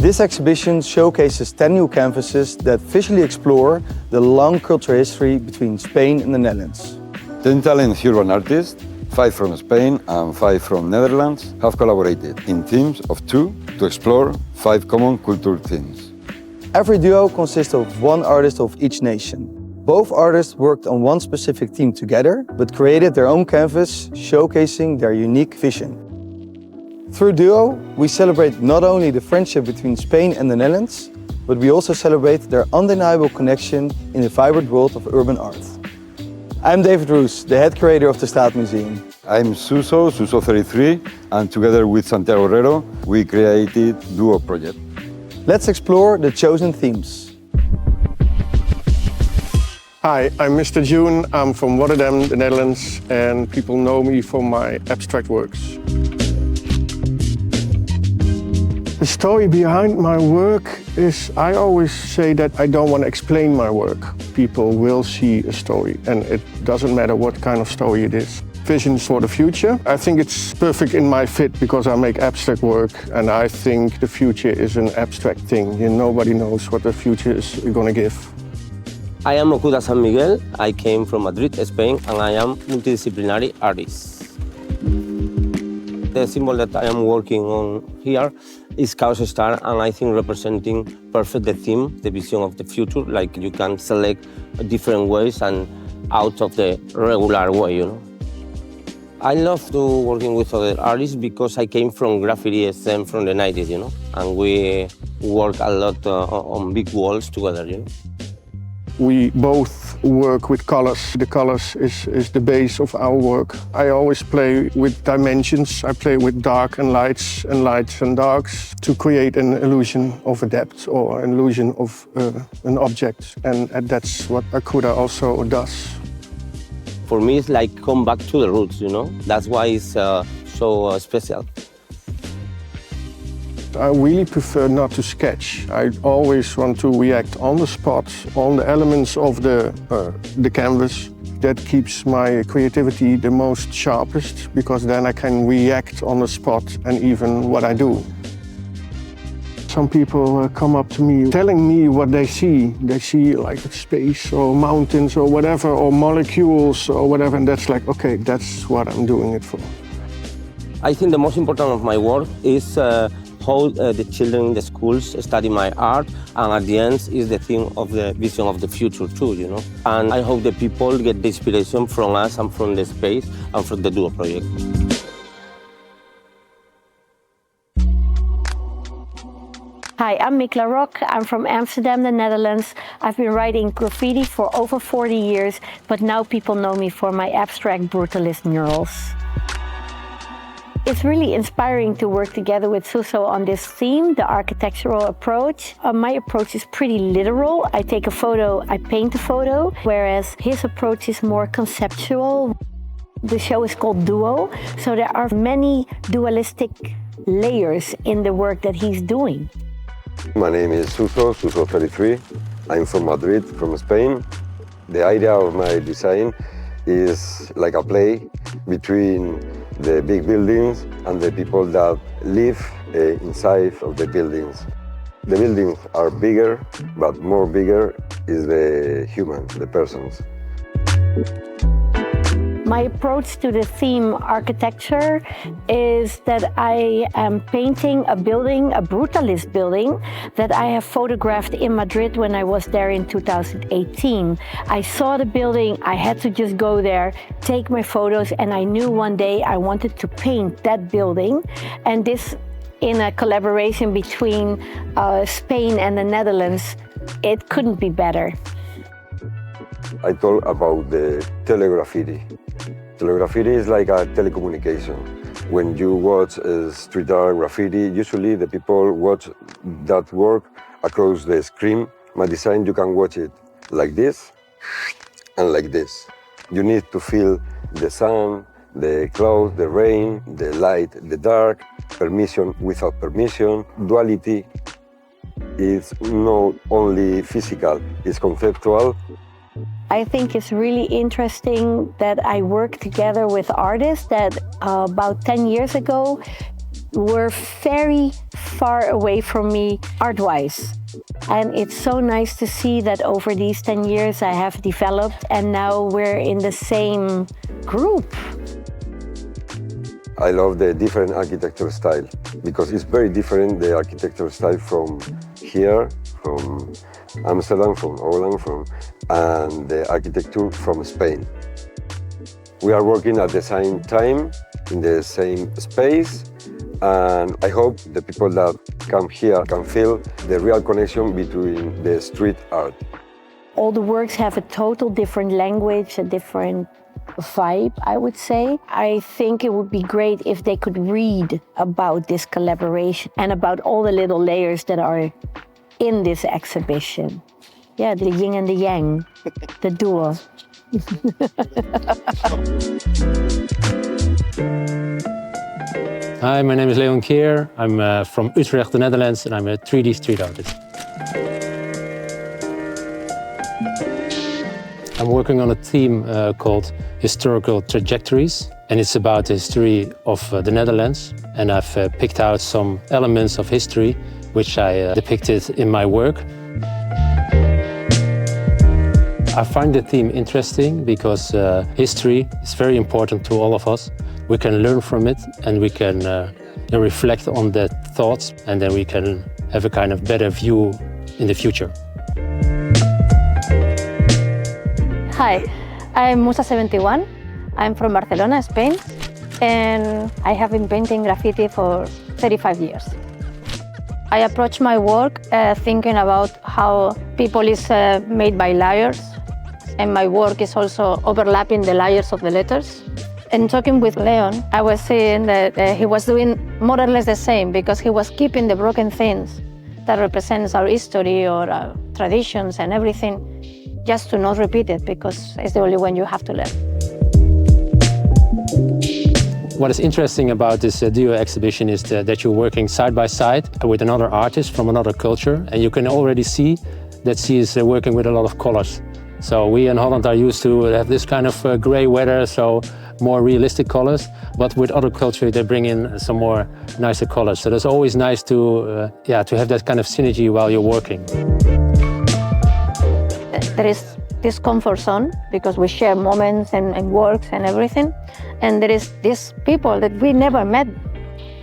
This exhibition showcases 10 new canvases that visually explore the long cultural history between Spain and the Netherlands. 10 talented urban artists, 5 from Spain and 5 from Netherlands, have collaborated in teams of 2 to explore 5 common cultural themes. Every duo consists of one artist of each nation. Both artists worked on one specific theme together, but created their own canvas, showcasing their unique vision. Through Duo, we celebrate not only the friendship between Spain and the Netherlands, but we also celebrate their undeniable connection in the vibrant world of urban art. I'm David Roos, the head curator of the Straatmuseum. I'm Suso33, and together with Santiago Herrero, we created Duo Project. Let's explore the chosen themes. Hi, I'm Mr. June. I'm from Rotterdam, the Netherlands, and people know me for my abstract works. The story behind my work is, I always say that I don't want to explain my work. People will see a story, and it doesn't matter what kind of story it is. Visions for the future. I think it's perfect in my fit because I make abstract work, and I think the future is an abstract thing. Nobody knows what the future is going to give. I am Okuda San Miguel. I came from Madrid, Spain, and I am multidisciplinary artist. The symbol that I am working on here is Chaos Star, and I think representing perfect the theme, the vision of the future. Like you can select different ways and out of the regular way, I love to working with other artists because I came from graffiti SM from the 90s, and we work a lot on big walls together, We both work with colors. The colors is the base of our work. I always play with dimensions. I play with dark and lights and darks to create an illusion of a depth or an illusion of an object. And that's what Okuda also does. For me, it's like come back to the roots, That's why it's so special. I really prefer not to sketch. I always want to react on the spot, on the elements of the canvas. That keeps my creativity the most sharpest, because then I can react on the spot and even what I do. Some people come up to me telling me what they see. They see like space or mountains or whatever, or molecules or whatever, and that's like, okay, that's what I'm doing it for. I think the most important of my work is how the children in the schools study my art, and at the end is the thing of the vision of the future too, And I hope the people get the inspiration from us and from the space and from the Duo project. Hi, I'm Mikla Rock. I'm from Amsterdam, the Netherlands. I've been writing graffiti for over 40 years, but now people know me for my abstract brutalist murals. It's really inspiring to work together with Suso on this theme, the architectural approach. My approach is pretty literal. I take a photo, I paint a photo, whereas his approach is more conceptual. The show is called Duo, so there are many dualistic layers in the work that he's doing. My name is Suso33. I'm from Madrid, from Spain. The idea of my design is like a play between the big buildings and the people that live inside of the buildings. The buildings are bigger, but more bigger is the human, the persons. My approach to the theme architecture is that I am painting a building, a brutalist building, that I have photographed in Madrid when I was there in 2018. I saw the building, I had to just go there, take my photos, and I knew one day I wanted to paint that building. And this, in a collaboration between Spain and the Netherlands, it couldn't be better. I talk about the telegraffiti. Telegraffiti is like a telecommunication. When you watch street art graffiti, usually the people watch that work across the screen. My design, you can watch it like this and like this. You need to feel the sun, the clouds, the rain, the light, the dark, permission without permission. Duality is not only physical, it's conceptual. I think it's really interesting that I work together with artists that about 10 years ago were very far away from me art-wise. And it's so nice to see that over these 10 years I have developed and now we're in the same group. I love the different architecture style because it's very different, the architecture style from here, from Amsterdam, from Holland, and the architecture from Spain. We are working at the same time, in the same space, and I hope the people that come here can feel the real connection between the street art. All the works have a total different language, a different vibe, I would say. I think it would be great if they could read about this collaboration and about all the little layers that are in this exhibition. Yeah, the yin and the yang, the duo. Hi, my name is Leon Keer. I'm from Utrecht, the Netherlands, and I'm a 3D street artist. I'm working on a theme called Historical Trajectories, and it's about the history of the Netherlands. And I've picked out some elements of history which I depicted in my work. I find the theme interesting because history is very important to all of us. We can learn from it and we can reflect on the thoughts, and then we can have a kind of better view in the future. Hi, I'm Musa71. I'm from Barcelona, Spain, and I have been painting graffiti for 35 years. I approach my work thinking about how people is made by layers, and my work is also overlapping the layers of the letters. And talking with Leon, I was saying that he was doing more or less the same because he was keeping the broken things that represents our history or our traditions and everything, just to not repeat it, because it's the only one you have to learn. What is interesting about this duo exhibition is that you're working side by side with another artist from another culture, and you can already see that she is working with a lot of colors. So we in Holland are used to have this kind of gray weather, so more realistic colors, but with other culture they bring in some more nicer colors. So it's always nice to have that kind of synergy while you're working. There is this comfort zone because we share moments and works and everything. And there is these people that we never met.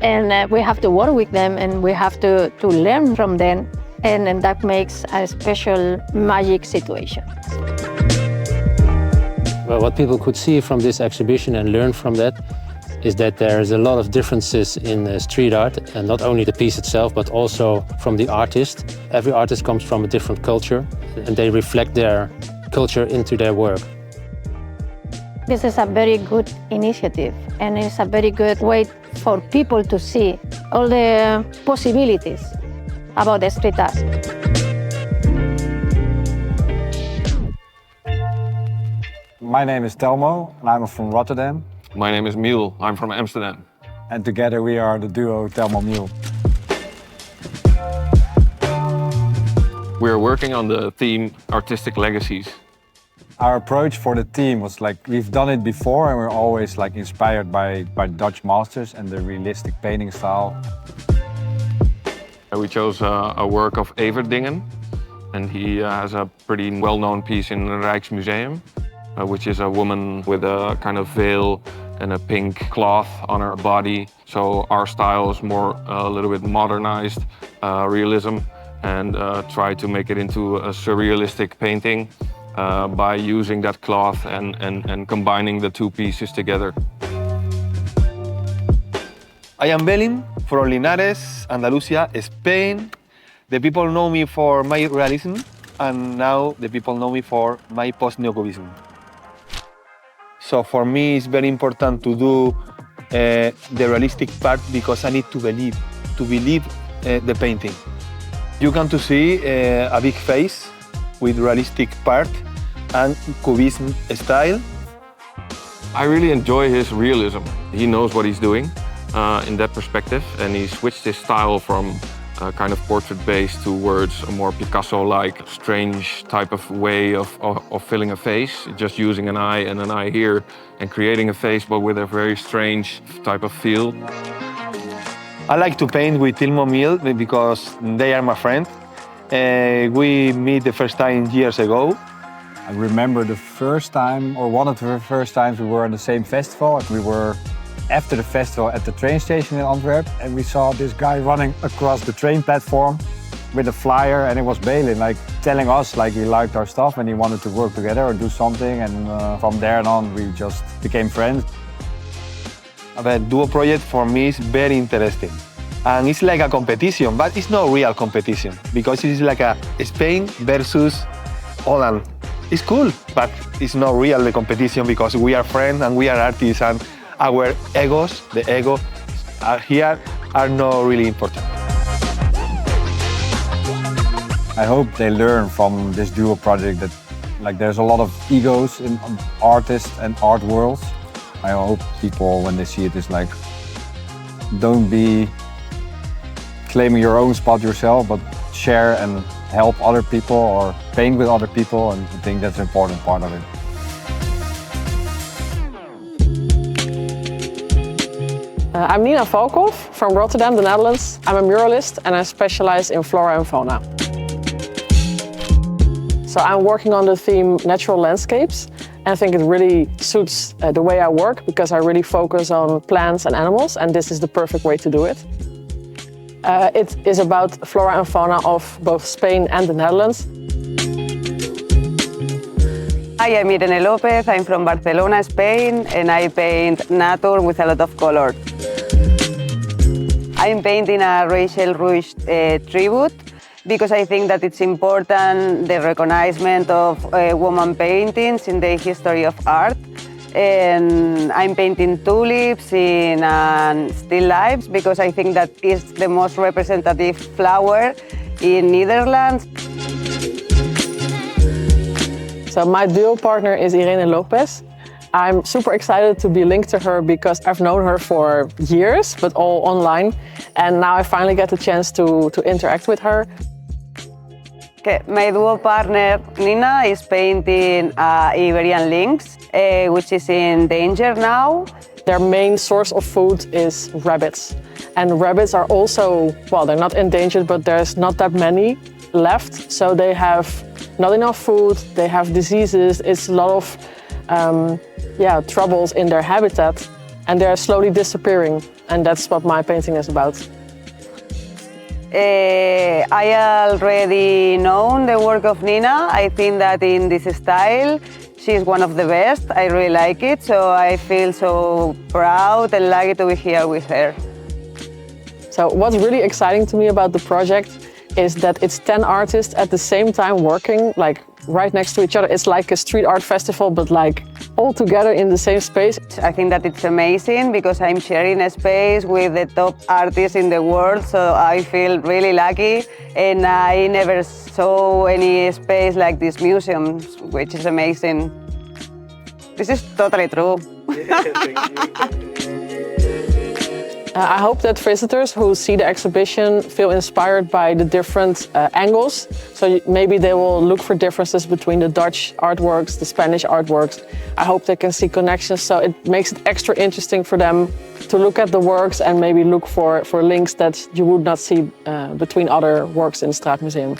And we have to work with them and we have to learn from them. And that makes a special magic situation. Well, what people could see from this exhibition and learn from that is that there's a lot of differences in street art, and not only the piece itself, but also from the artist. Every artist comes from a different culture, and they reflect their culture into their work. This is a very good initiative, and it's a very good way for people to see all the possibilities about the street art. My name is Telmo, and I'm from Rotterdam. My name is Miel, I'm from Amsterdam. And together we are the duo Telmo Miel. We're working on the theme Artistic Legacies. Our approach for the theme was like, we've done it before and we're always like inspired by Dutch masters and the realistic painting style. We chose a work of Evert Dingen, and he has a pretty well-known piece in the Rijksmuseum, which is a woman with a kind of veil and a pink cloth on her body. So our style is more a little bit modernized realism, and try to make it into a surrealistic painting by using that cloth and combining the two pieces together. I am Belin from Linares, Andalusia, Spain. The people know me for my realism, and now the people know me for my post-neocubism. So for me, it's very important to do the realistic part because I need to believe the painting. You can to see a big face with realistic part and cubism style. I really enjoy his realism. He knows what he's doing in that perspective, and he switched his style from kind of portrait-based towards a more Picasso-like, strange type of way of filling a face, just using an eye and an eye here and creating a face, but with a very strange type of feel. I like to paint with Tilmo Mill because they are my friend. We met the first time years ago. I remember the first time, or one of the first times we were on the same festival, and we were after the festival at the train station in Antwerp, and we saw this guy running across the train platform with a flyer, and it was Balin, like telling us like he liked our stuff and he wanted to work together or do something, and from there on we just became friends. The duo project for me is very interesting. And it's like a competition, but it's not real competition because it's like a Spain versus Holland. It's cool, but it's not real the competition because we are friends and we are artists and our egos, the ego here are not really important. I hope they learn from this duo project that like there's a lot of egos in artists and art worlds. I hope people, when they see it, is like, don't be claiming your own spot yourself, but share and help other people or paint with other people, and I think that's an important part of it. I'm Nina Valkhoff from Rotterdam, the Netherlands. I'm a muralist and I specialize in flora and fauna. So I'm working on the theme natural landscapes, and I think it really suits the way I work because I really focus on plants and animals, and this is the perfect way to do it. It is about flora and fauna of both Spain and the Netherlands. Hi, I'm Irene Lopez. I'm from Barcelona, Spain, and I paint nature with a lot of color. I'm painting a Rachel Roush tribute because I think that it's important, the recognition of woman paintings in the history of art. And I'm painting tulips in still lifes because I think that is the most representative flower in Netherlands. So my duo partner is Irene Lopez. I'm super excited to be linked to her because I've known her for years, but all online. And now I finally get the chance to interact with her. Okay, my duo partner, Nina, is painting Iberian lynx, which is in danger now. Their main source of food is rabbits. And rabbits are also, well, they're not endangered, but there's not that many left. So they have not enough food, they have diseases, it's a lot of troubles in their habitat, and they're slowly disappearing. And that's what my painting is about. I already know the work of Nina. I think that in this style, she's one of the best. I really like it, so I feel so proud and lucky to be here with her. So what's really exciting to me about the project is that it's 10 artists at the same time working, like right next to each other. It's like a street art festival, but like all together in the same space. I think that it's amazing because I'm sharing a space with the top artists in the world, so I feel really lucky. And I never saw any space like this museum, which is amazing. This is totally true. I hope that visitors who see the exhibition feel inspired by the different angles. So maybe they will look for differences between the Dutch artworks, the Spanish artworks. I hope they can see connections, so it makes it extra interesting for them to look at the works and maybe look for links that you would not see between other works in the Straatmuseum.